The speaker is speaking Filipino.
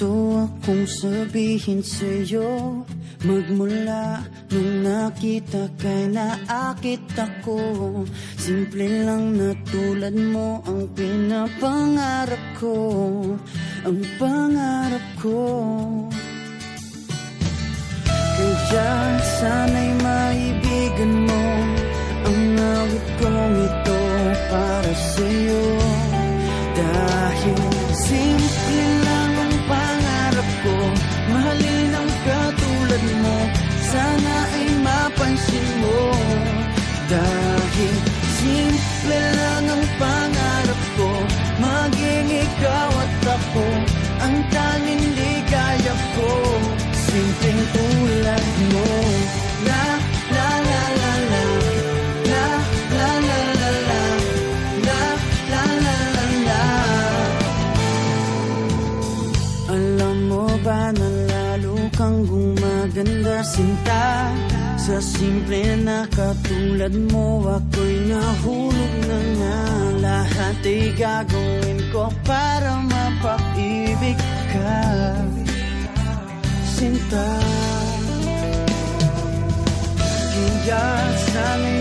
gusto akong sabihin sa'yo. Magmula nung nakita kay naakit ako. Simple lang na tulad mo ang pinapangarap ko. Ang pangarap ko. Kaya sana'y maibigan mo ang awit kong ito para sa'yo. Dahil simple lang ang pangarap ko, mahalin ang katulad mo, sana ay mapansin mo. Dahil simple lang ang pangarap ko, maging ikaw at ako, ang tanging ligaya ko. Simpleng tulad mo. La la la la la, la la la la la, la la la la la. Alam mo ba na lalo kang gumaganda, sinta? Sa simple na katulad mo, ako'y nahulog na nga. Lahat ay gagawin ko para mapaibig ka, sinta. Kaya sana'y